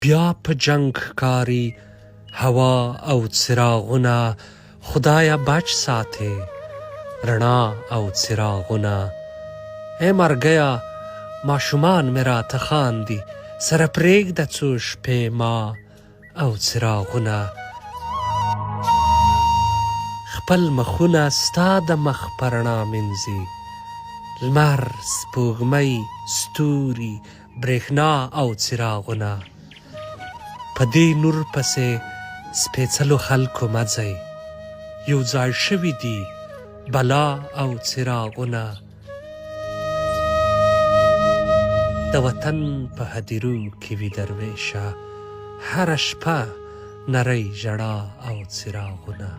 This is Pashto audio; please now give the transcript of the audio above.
بیا په جنگ ښکاري هوا او څراغونه خدایه بچ ساتې رڼا او څراغونه ای مرګیه ماشومان مې راته خاندي سره پرېږده څو شپې ما او څراغونه خپل مخونه ستا د مخ په رڼا مینځي لمر سپوږمۍ ستوري برېښنا او څراغونه په دې نور پسې سپېڅلو خلکو مه ځئ یو ځای شوي دي بلا او څراغونه د وطن په هدیرو کې وي درویشه هره شپه نرۍ ژړا او څراغونه